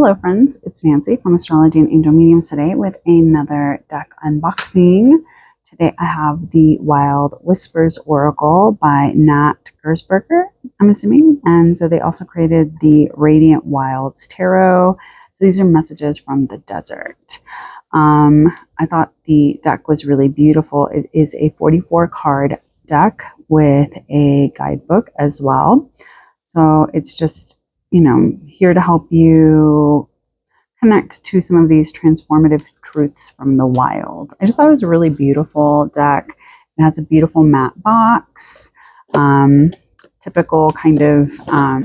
Hello friends, it's Nancy from Astrology and Angel Mediums today with another deck unboxing. Today I have the Wild Whispers Oracle by Nat Girsberger, I'm assuming. And so they also created the Radiant Wilds Tarot. So these are messages from the desert. I thought the deck was really beautiful. It is a 44 card deck with a guidebook as well. So it's just here to help you connect to some of these transformative truths from the wild. I just thought it was a really beautiful deck. It has a beautiful matte box, typical kind of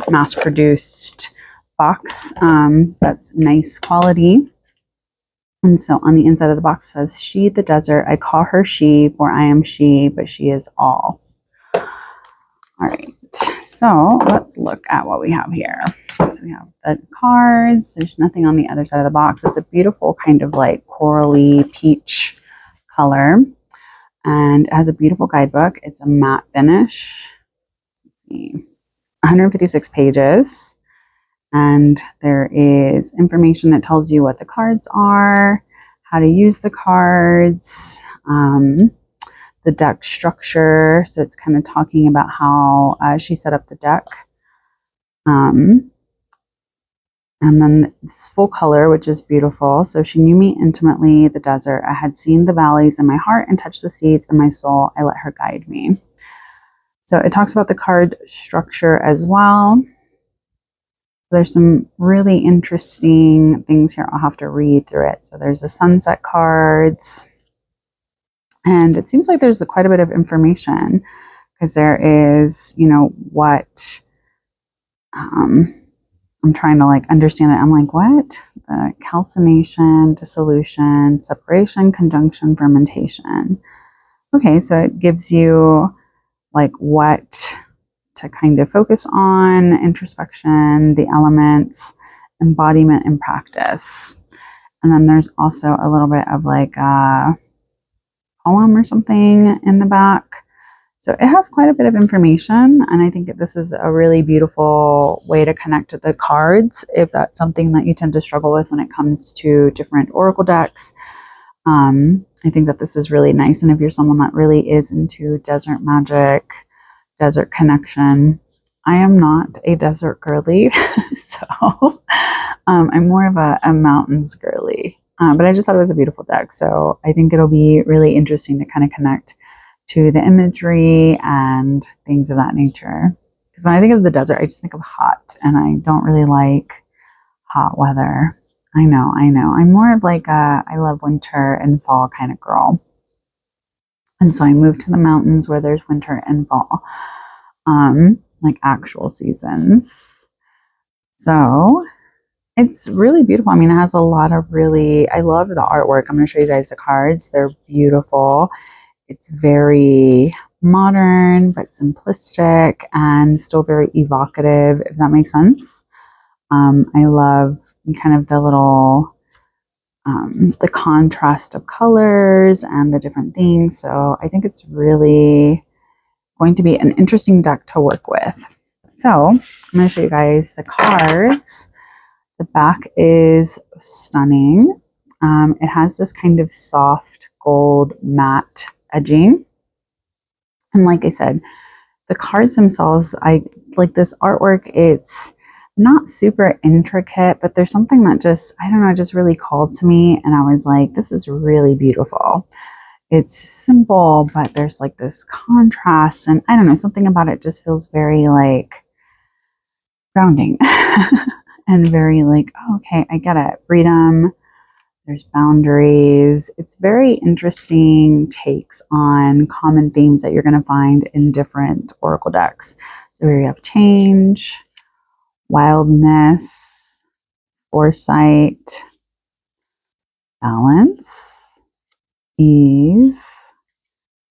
mass-produced box that's nice quality. And so on the inside of the box it says, "She, the desert, I call her she, for I am she, but she is all." All right, so let's look at what we have here. So we have the cards. There's nothing on the other side of the box. It's a beautiful kind of like corally peach color. And it has a beautiful guidebook. It's a matte finish. Let's see, 156 pages. And there is information that tells you what the cards are, how to use the cards, the deck structure. So it's kind of talking about how she set up the deck. And then this full color, which is beautiful. So she knew me intimately, the desert. I had seen the valleys in my heart and touched the seeds in my soul. I let her guide me. So it talks about the card structure as well. There's some really interesting things here. I'll have to read through it. So there's the sunset cards. And it seems like there's quite a bit of information because there is, what I'm trying to understand it. I'm like, what? Calcination, dissolution, separation, conjunction, fermentation. Okay, so it gives you what to kind of focus on, introspection, the elements, embodiment, and practice. And then there's also a little bit of a poem or something in the back. So it has quite a bit of information, and I think that this is a really beautiful way to connect to the cards if that's something that you tend to struggle with when it comes to different oracle decks. I think that this is really nice, and if you're someone that really is into desert magic, desert connection, I am not a desert girly, so I'm more of a mountains girly. But I just thought it was a beautiful deck, so I think it'll be really interesting to kind of connect to the imagery and things of that nature. Because when I think of the desert, I just think of hot, and I don't really like hot weather. I know. I'm more of I love winter and fall kind of girl. And so I moved to the mountains where there's winter and fall, like actual seasons. So it's really beautiful. I mean, it has a lot of I love the artwork. I'm going to show you guys the cards. They're beautiful. It's very modern, but simplistic and still very evocative, if that makes sense. I love kind of the little, the contrast of colors and the different things. So I think it's really going to be an interesting deck to work with. So I'm going to show you guys the cards. The back is stunning. It has this kind of soft gold matte edging. And like I said, the cards themselves, I like this artwork. It's not super intricate, but there's something that just, I don't know, just really called to me. And I was like, this is really beautiful. It's simple, but there's this contrast. And I don't know, something about it just feels very grounding and very oh, okay, I get it. Freedom. There's boundaries. It's very interesting takes on common themes that you're going to find in different oracle decks. So here you have change, wildness, foresight, balance, ease,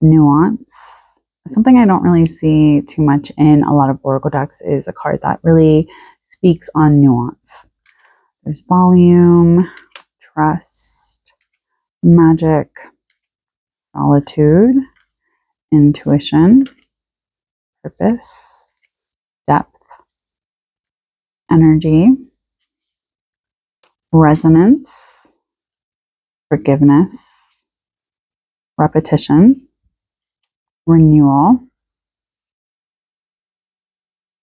nuance. Something I don't really see too much in a lot of oracle decks is a card that really speaks on nuance. There's volume, trust, magic, solitude, intuition, purpose, depth, energy, resonance, forgiveness, repetition, renewal,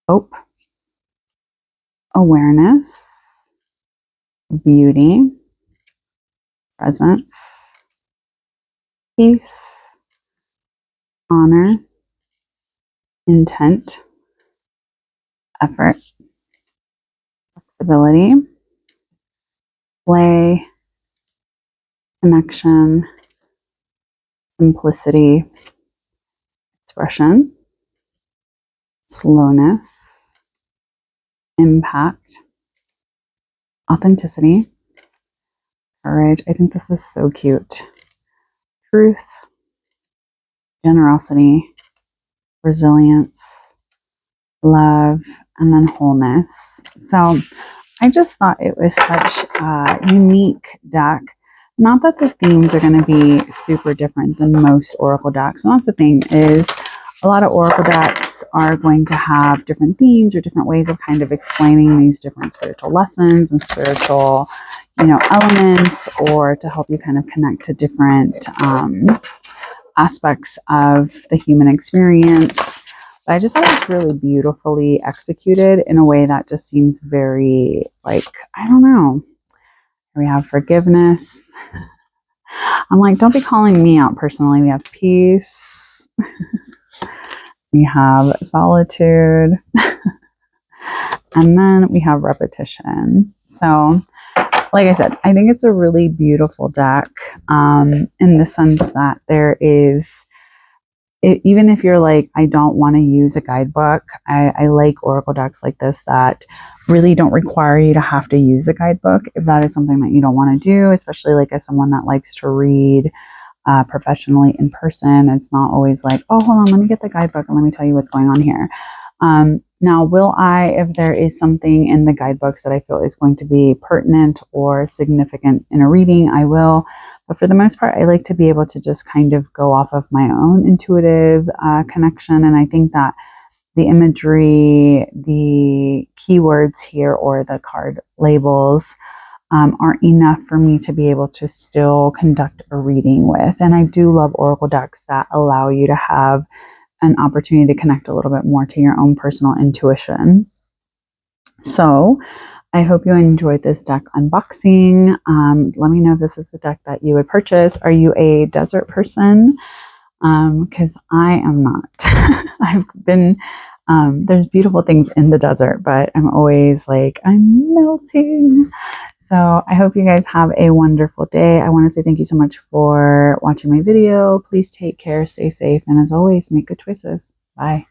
hope, awareness, beauty, presence, peace, honor, intent, effort, flexibility, play, connection, simplicity, expression, slowness, impact, authenticity, courage. I think this is so cute. Truth, generosity, resilience, love, and then wholeness. So I just thought it was such a unique deck. Not that the themes are going to be super different than most Oracle decks. And that's the thing, is a lot of Oracle decks are going to have different themes or different ways of kind of explaining these different spiritual lessons and spiritual, elements, or to help you kind of connect to different aspects of the human experience. But I just thought it was really beautifully executed in a way that just seems very, like, I don't know. We have forgiveness. I'm like, don't be calling me out personally. We have peace. We have solitude. And then we have repetition. So, like I said, I think it's a really beautiful deck in the sense that there is, even if you're like, I don't want to use a guidebook, I like Oracle decks like this that really don't require you to have to use a guidebook if that is something that you don't want to do, especially like as someone that likes to read professionally in person. It's not always like, oh, hold on, let me get the guidebook and let me tell you what's going on here. Now, will I, if there is something in the guidebooks that I feel is going to be pertinent or significant in a reading, I will. But for the most part, I like to be able to just kind of go off of my own intuitive connection. And I think that the imagery, the keywords here, or the card labels aren't enough for me to be able to still conduct a reading with. And I do love Oracle decks that allow you to have an opportunity to connect a little bit more to your own personal intuition. So I hope you enjoyed this deck unboxing. Let me know if this is a deck that you would purchase. Are you a desert person? Because I am not. I've been, there's beautiful things in the desert, but I'm always like, I'm melting. So I hope you guys have a wonderful day. I want to say thank you so much for watching my video. Please take care, stay safe, and as always, make good choices. Bye.